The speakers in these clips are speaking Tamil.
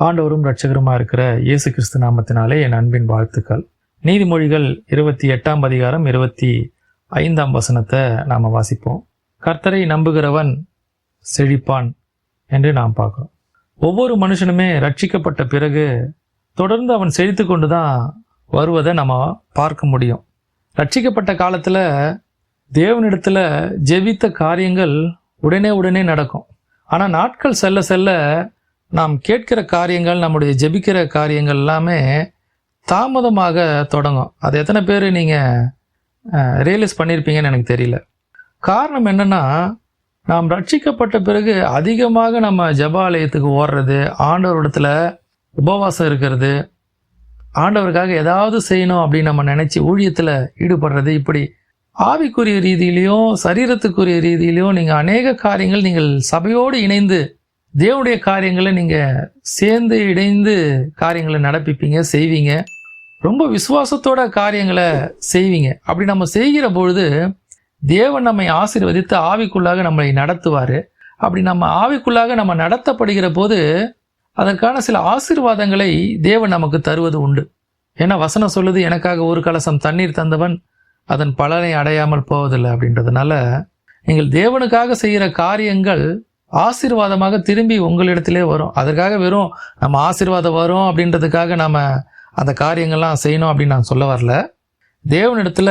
ஆண்டவரும் இரட்சகருமா இருக்கிற இயேசு கிறிஸ்து நாமத்தினாலே என் அன்பின் வாழ்த்துக்கள். நீதிமொழிகள் 28ஆம் அதிகாரம் 25ஆம் வசனத்தை நாம் வாசிப்போம். கர்த்தரை நம்புகிறவன் செழிப்பான் என்று நாம் பார்க்கிறோம். ஒவ்வொரு மனுஷனுமே ரட்சிக்கப்பட்ட பிறகு தொடர்ந்து அவன் செழித்து கொண்டு தான் வருவதை நம்ம பார்க்க முடியும். ரட்சிக்கப்பட்ட காலத்தில் தேவனிடத்தில் ஜெபித்த காரியங்கள் உடனே நடக்கும். ஆனால் நாட்கள் செல்ல செல்ல நாம் கேட்கிற காரியங்கள், நம்முடைய ஜெபிக்கிற காரியங்கள் எல்லாமே தாமதமாக தொடங்கும். அது எத்தனை பேர் நீங்கள் ரியலைஸ் பண்ணியிருப்பீங்கன்னு எனக்கு தெரியல. காரணம் என்னென்னா, நாம் ரட்சிக்கப்பட்ட பிறகு அதிகமாக நம்ம ஜெபாலயத்துக்கு ஓடுறது, ஆண்டவரிடத்துல உபவாசம் இருக்கிறது, ஆண்டவருக்காக ஏதாவது செய்யணும் அப்படின்னு நம்ம நினச்சி ஊழியத்தில் ஈடுபடுறது, இப்படி ஆவிக்குரிய ரீதியிலையும் சரீரத்துக்குரிய ரீதியிலையும் நீங்கள் அநேக காரியங்கள் நீங்கள் சபையோடு இணைந்து தேவனுடைய காரியங்களை நீங்கள் சேர்ந்து இணைந்து காரியங்களை நடப்பிப்பீங்க, செய்வீங்க. ரொம்ப விசுவாசத்தோட காரியங்களை செய்வீங்க. அப்படி நம்ம செய்கிற பொழுது தேவன் நம்மை ஆசீர்வதித்து ஆவிக்குள்ளாக நம்மளை நடத்துவார். அப்படி நம்ம ஆவிக்குள்ளாக நம்ம நடத்தப்படுகிற போது அதற்கான சில ஆசீர்வாதங்களை தேவன் நமக்கு தருவது உண்டு. ஏன்னா வசனம் சொல்லுது, எனக்காக ஒரு கலசம் தண்ணீர் தந்தவன் அதன் பலனை அடையாமல் போவதில்லை அப்படின்றதுனால நீங்கள் தேவனுக்காக செய்கிற காரியங்கள் ஆசீர்வாதமாக திரும்பி உங்களிடத்திலே வரும். அதற்காக வெறும் நம்ம ஆசீர்வாதம் வரும் அப்படின்றதுக்காக நம்ம அந்த காரியங்கள்லாம் செய்யணும் அப்படின்னு நான் சொல்ல வரல. தேவனிடத்துல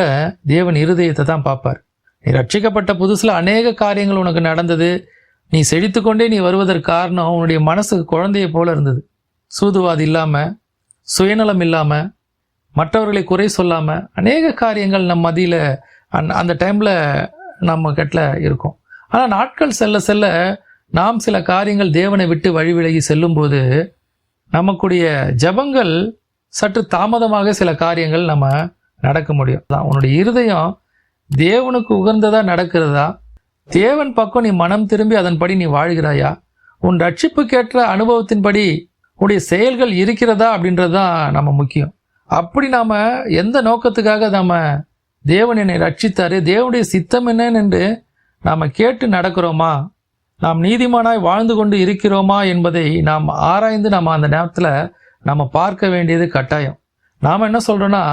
தேவன் இருதயத்தை தான் பார்ப்பார். நீ ரட்சிக்கப்பட்ட புதுசில் அநேக காரியங்கள் உனக்கு நடந்தது, நீ செழித்து கொண்டே நீ வருவதற்கு காரணம் உன்னுடைய மனசுக்கு குழந்தைய போல இருந்தது. சூதுவாது இல்லாமல், சுயநலம் இல்லாமல், மற்றவர்களை குறை சொல்லாமல் அநேக காரியங்கள் நம்ம மத்தியில் அந்த டைமில் நம்ம கிட்ட இருக்கும். ஆனால் நாட்கள் செல்ல செல்ல நாம் சில காரியங்கள் தேவனை விட்டு வழி விலகி செல்லும்போது நமக்குடைய ஜபங்கள் சற்று தாமதமாக சில காரியங்கள் நம்ம நடக்க முடியும். உன்னுடைய இருதயம் தேவனுக்கு உகந்ததா நடக்கிறதா, தேவன் பக்கம் நீ மனம் திரும்பி அதன்படி நீ வாழ்கிறாயா, உன் ரட்சிப்புக்கேற்ற அனுபவத்தின்படி உன்னுடைய செயல்கள் இருக்கிறதா அப்படின்றது தான் நம்ம முக்கியம். அப்படி நாம் எந்த நோக்கத்துக்காக நம்ம தேவன் என்னை ரட்சித்தாரு, தேவனுடைய சித்தம் என்னன்னு என்று நாம் கேட்டு நடக்கிறோமா, நாம் நீதிமானாய் வாழ்ந்து கொண்டு இருக்கிறோமா என்பதை நாம் ஆராய்ந்து நம்ம அந்த நேரத்தில் நம்ம பார்க்க வேண்டியது கட்டாயம். நாம் என்ன சொல்கிறோன்னா,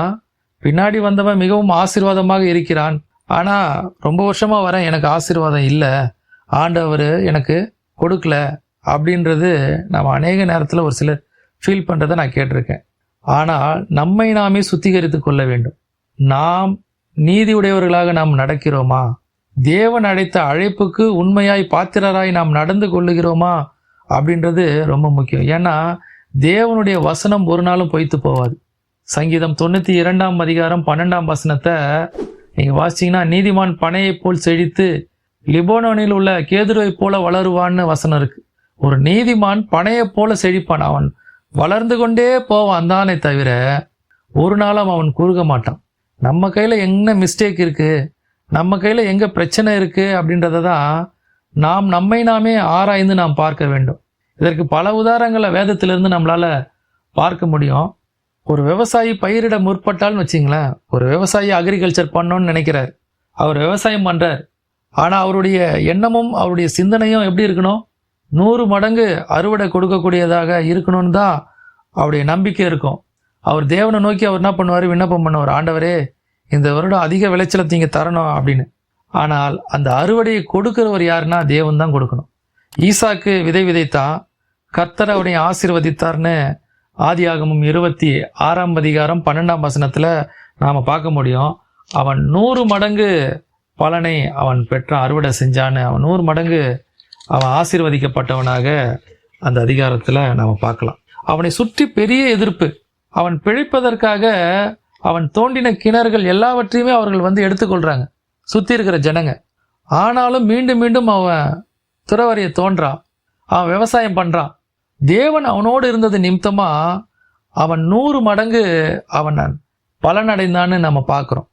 பின்னாடி வந்தவன் மிகவும் ஆசீர்வாதமாக இருக்கிறான், ஆனால் ரொம்ப வருஷமாக வரேன், எனக்கு ஆசீர்வாதம் இல்லை, ஆண்டவர் எனக்கு கொடுக்கல அப்படின்றது நம்ம அநேக நேரத்தில் ஒரு சிலர் ஃபீல் பண்ணுறதை நான் கேட்டிருக்கேன். ஆனால் நம்மை நாமே சுத்திகரித்து கொள்ள வேண்டும். நாம் நீதியுடையவர்களாக நாம் நடக்கிறோமா, தேவன் அழைத்த அழைப்புக்கு உண்மையாய் பாத்திரராய் நாம் நடந்து கொள்ளுகிறோமா அப்படின்றது ரொம்ப முக்கியம். ஏன்னா தேவனுடைய வசனம் ஒரு நாளும் பொய்த்து போவாது. சங்கீதம் 92ஆம் அதிகாரம் 12ஆம் வசனத்தை நீங்கள் வாசிச்சிங்கன்னா, நீதிமான் பனையை போல் செழித்து லிபோனோனில் உள்ள கேதுருவை போல வளருவான்னு வசனம் இருக்கு. ஒரு நீதிமான் பனையை போல செழிப்பான், அவன் வளர்ந்து கொண்டே போவான் தானே தவிர ஒரு நாளும் அவன் குறுக மாட்டான். நம்ம கையில் என்ன மிஸ்டேக் இருக்குது, நம்ம கையில் எங்கே பிரச்சனை இருக்குது அப்படின்றத தான் நாம் நம்மை நாமே ஆராய்ந்து நாம் பார்க்க வேண்டும். இதற்கு பல உதாரணங்களை வேதத்திலிருந்து நம்மளால் பார்க்க முடியும். ஒரு விவசாயி பயிரிட முற்பட்டால்னு வச்சிங்களேன், ஒரு விவசாயி அக்ரிகல்ச்சர் பண்ணணும்னு நினைக்கிறார், அவர் விவசாயம் பண்ணுறார். ஆனால் அவருடைய எண்ணமும் அவருடைய சிந்தனையும் எப்படி இருக்கணும், 100 மடங்கு அறுவடை கொடுக்கக்கூடியதாக இருக்கணும்னு தான் அவருடைய நம்பிக்கை இருக்கும். அவர் தேவனை நோக்கி அவர் என்ன பண்ணுவார், விண்ணப்பம் பண்ணுவார், ஆண்டவரே இந்த வருடம் அதிக விளைச்சலை நீங்கள் தரணும் அப்படின்னு. ஆனால் அந்த அறுவடையை கொடுக்கிறவர் யாருன்னா தேவன் தான் கொடுக்கணும். ஈசாக்கு விதை விதைத்தான், கர்த்தர் அவனை ஆசீர்வதித்தார்னு ஆதியாகமம் 26ஆம் அதிகாரம் 12ஆம் வசனத்தில் நாம் பார்க்க முடியும். அவன் 100 மடங்கு பலனை அவன் பெற்றான், அறுவடை செஞ்சான்னு. அவன் 100 மடங்கு அவன் ஆசீர்வதிக்கப்பட்டவனாக அந்த அதிகாரத்தில் நாம் பார்க்கலாம். அவனை சுற்றி பெரிய எதிர்ப்பு, அவன் பிழைப்பதற்காக அவன் தோண்டின கிணறுகள் எல்லாவற்றையுமே அவர்கள் எடுத்துக்கொள்கிறாங்க, சுற்றி இருக்கிற ஜனங்க. ஆனாலும் மீண்டும் மீண்டும் அவன் துறவரையை தோன்றான், அவன் விவசாயம் பண்ணுறான். தேவன் அவனோடு இருந்தது நிமித்தமாக அவன் 100 மடங்கு அவன் பலனடைந்தான்னு நம்ம பார்க்குறோம்.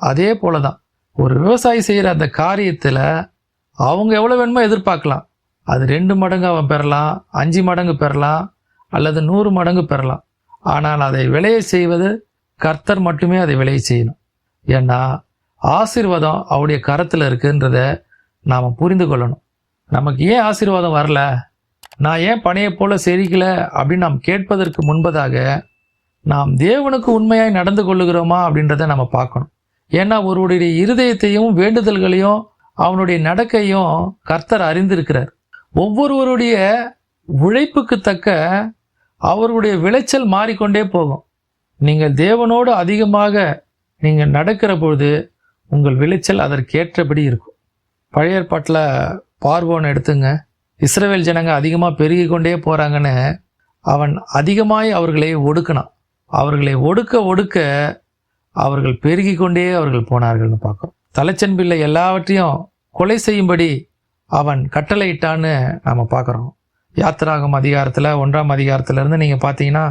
அதே போல தான் ஒரு விவசாயி செய்கிற அந்த காரியத்தில் அவங்க எவ்வளோ வேணுமோ எதிர்பார்க்கலாம். அது 2 மடங்கு அவன் பெறலாம், 5 மடங்கு பெறலாம், அல்லது 100 மடங்கு பெறலாம். ஆனால் அதை விளைய செய்வது கர்த்தர் மட்டுமே அதை விளைய செய்யணும். ஏன்னா ஆசீர்வாதம் அவருடைய கரத்தில் இருக்குன்றத நாம் புரிந்து கொள்ளணும். நமக்கு ஏன் ஆசீர்வாதம் வரல, நான் ஏன் பனையை போல செழிக்கல அப்படின்னு நாம் கேட்பதற்கு முன்பதாக நாம் தேவனுக்கு உண்மையாய் நடந்து கொள்ளுகிறோமா அப்படின்றத நம்ம பார்க்கணும். ஏன்னா ஒருவருடைய இருதயத்தையும் வேண்டுதல்களையும் அவனுடைய நடக்கையும் கர்த்தர் அறிந்திருக்கிறார். ஒவ்வொருவருடைய உழைப்புக்கு தக்க அவர்களுடைய விளைச்சல் மாறிக்கொண்டே போகும். நீங்கள் தேவனோடு அதிகமாக நீங்கள் நடக்கிற பொழுது உங்கள் விளைச்சல் அதற்கேற்றபடி இருக்கும். பழைய ஏற்பாட்டில் பார்வோன் எடுத்துங்க. இஸ்ரவேல் ஜனங்க அதிகமாக பெருகி கொண்டே போகிறாங்கன்னு அவன் அதிகமாய் அவர்களை ஒடுக்கினான். அவர்களை ஒடுக்க அவர்கள் பெருகி கொண்டே அவர்கள் போனார்கள்னு பார்க்குறோம். தலைச்சன் பிள்ளை எல்லாவற்றையும் கொலை செய்யும்படி அவன் கட்டளையிட்டான்னு நாம் பார்க்குறோம். யாத்திராகம் அதிகாரத்தில் 1ஆம் அதிகாரத்திலேருந்து நீங்கள் பார்த்தீங்கன்னா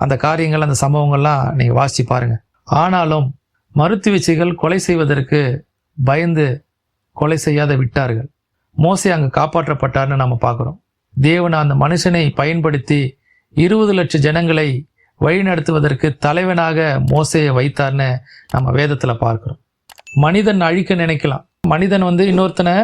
அந்த காரியங்கள், அந்த சம்பவங்கள்லாம் நீங்கள் வாசித்து பாருங்கள். ஆனாலும் மருத்துவச்சிகள் கொலை செய்வதற்கு பயந்து கொலை செய்யாத விட்டார்கள். மோசே அங்கே காப்பாற்றப்பட்டார்னு நம்ம பார்க்குறோம். தேவன் அந்த மனுஷனை பயன்படுத்தி 20 லட்சம் ஜனங்களை வழிநடத்துவதற்கு தலைவனாக மோசேயை வைத்தார்னு நம்ம வேதத்தில் பார்க்குறோம். மனிதன் அழிக்க நினைக்கலாம். மனிதன் இன்னொருத்தனை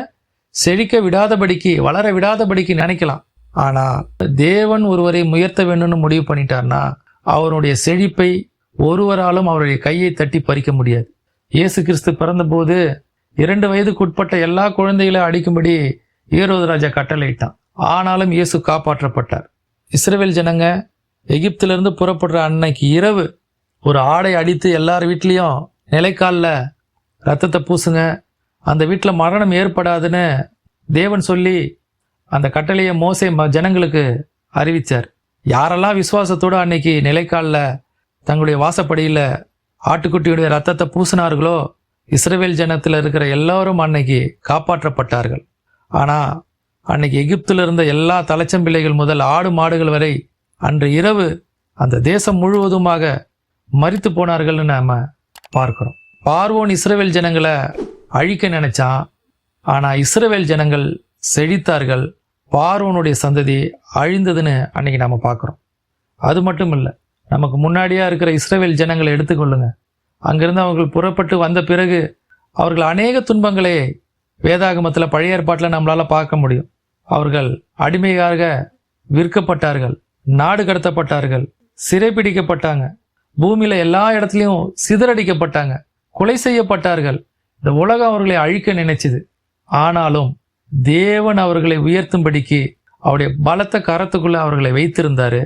செழிக்க விடாதபடிக்கு, வளர விடாதபடிக்கு நினைக்கலாம். ஆனால் தேவன் ஒருவரை உயர்த்த வேணும்னு முடிவு பண்ணிட்டார்னா அவருடைய செழிப்பை ஒருவராலும் அவருடைய கையை தட்டி பறிக்க முடியாது. இயேசு கிறிஸ்து பிறந்தபோது 2 வயதுக்குட்பட்ட எல்லா குழந்தைகளை அடிக்கும்படி ஏரோது ராஜா கட்டளையிட்டான். ஆனாலும் இயேசு காப்பாற்றப்பட்டார். இஸ்ரவேல் ஜனங்க எகிப்திலிருந்து புறப்படுற அன்னைக்கு இரவு ஒரு ஆடை அடித்து எல்லார் வீட்லேயும் நிலைக்காலில் ரத்தத்தை பூசுங்க, அந்த வீட்டில் மரணம் ஏற்படாதுன்னு தேவன் சொல்லி அந்த கட்டளையை மோசே ஜனங்களுக்கு அறிவித்தார். யாரெல்லாம் விசுவாசத்தோடு அன்னைக்கு நிலைக்காலில் தங்களுடைய வாசப்படியில் ஆட்டுக்குட்டியுடைய ரத்தத்தை பூசினார்களோ இஸ்ரவேல் ஜனத்தில் இருக்கிற எல்லோரும் அன்னைக்கு காப்பாற்றப்பட்டார்கள். ஆனால் அன்னைக்கு எகிப்தில் இருந்த எல்லா தலைச்சம்பிள்ளைகள் முதல் ஆடு மாடுகள் வரை அன்று இரவு அந்த தேசம் முழுவதுமாக மரித்து போனார்கள்னு நாம் பார்க்கிறோம். பார்வோன் இஸ்ரவேல் ஜனங்களை அழிக்க நினைச்சான். ஆனால் இஸ்ரவேல் ஜனங்கள் செழித்தார்கள். பார்வோனுடைய சந்ததி அழிந்ததுன்னு அன்னைக்கு நாம் பார்க்குறோம். அது மட்டும் இல்லை, நமக்கு முன்னாடியாக இருக்கிற இஸ்ரவேல் ஜனங்களை எடுத்துக்கொள்ளுங்க. அங்கிருந்து அவர்கள் புறப்பட்டு வந்த பிறகு அவர்கள் அநேக துன்பங்களை வேதாகமத்தில் பழைய ஏற்பாட்டில் நம்மளால் பார்க்க முடியும். அவர்கள் அடிமையாக விற்கப்பட்டார்கள், நாடு கடத்தப்பட்டார்கள், சிறைப்பிடிக்கப்பட்டாங்க, பூமியில் எல்லா இடத்துலையும் சிதறடிக்கப்பட்டாங்க, கொலை செய்யப்பட்டார்கள். இந்த உலகம் அவர்களை அழிக்க நினைச்சுது. ஆனாலும் தேவன் அவர்களை உயர்த்தும்படிக்கு அவருடைய பலத்த கரத்துக்குள்ள அவர்களை வைத்திருந்தாரு.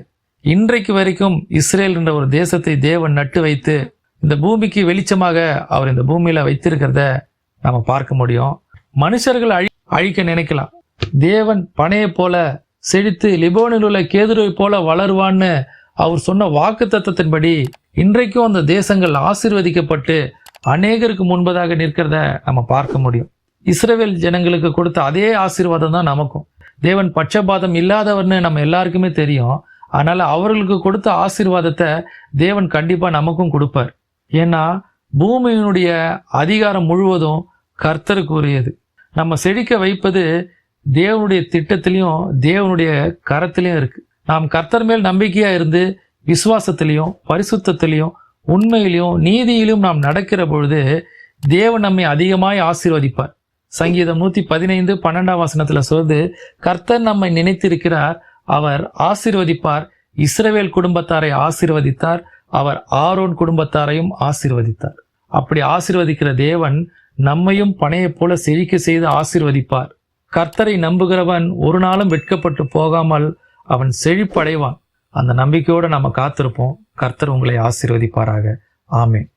இன்றைக்கு வரைக்கும் இஸ்ரேல் என்ற ஒரு தேசத்தை தேவன் நட்டு வைத்து இந்த பூமிக்கு வெளிச்சமாக அவர் இந்த பூமியில வைத்திருக்கிறத நம்ம பார்க்க முடியும். மனுஷர்கள் அழிக்க நினைக்கலாம். தேவன் பனையை போல செழித்து லிபோனில் உள்ள கேதுருவை போல வளருவான்னு அவர் சொன்ன வாக்கு தத்தத்தின்படி இன்றைக்கும் அந்த தேசங்கள் ஆசீர்வதிக்கப்பட்டு அநேகருக்கு முன்பதாக நிற்கிறத நம்ம பார்க்க முடியும். இஸ்ரவேல் ஜனங்களுக்கு கொடுத்த அதே ஆசீர்வாதம் தான் நமக்கும். தேவன் பட்சபாதம் இல்லாதவர்னு நம்ம எல்லாருக்குமே தெரியும். அதனால அவர்களுக்கு கொடுத்த ஆசீர்வாதத்தை தேவன் கண்டிப்பா நமக்கும் கொடுப்பார். ஏன்னா பூமியினுடைய அதிகாரம் முழுவதும் கர்த்தருக்கு உரியது. நம்ம செழிக்க வைப்பது தேவனுடைய திட்டத்திலையும் தேவனுடைய கரத்திலையும் இருக்கு. நாம் கர்த்தர் மேல் நம்பிக்கையா இருந்து விசுவாசத்திலையும் பரிசுத்தத்திலையும் உண்மையிலையும் நீதியிலும் நாம் நடக்கிற பொழுது தேவன் நம்மை அதிகமாய் ஆசீர்வதிப்பார். சங்கீதம் 115:12 சொல்லுது, கர்த்தர் நம்மை நினைத்திருக்கிறார், அவர் ஆசீர்வதிப்பார். இஸ்ரவேல் குடும்பத்தாரை ஆசீர்வதித்தார், அவர் ஆரோன் குடும்பத்தாரையும் ஆசீர்வதித்தார். அப்படி ஆசீர்வதிக்கிற தேவன் நம்மையும் பனையை போல செழிக்க செய்து ஆசீர்வதிப்பார். கர்த்தரை நம்புகிறவன் ஒரு நாளும் வெட்கப்பட்டு போகாமல் அவன் செழிப்படைவான். அந்த நம்பிக்கையோடு நம்ம காத்திருப்போம். கர்த்தர் உங்களை ஆசீர்வதிப்பாராக. ஆமென்.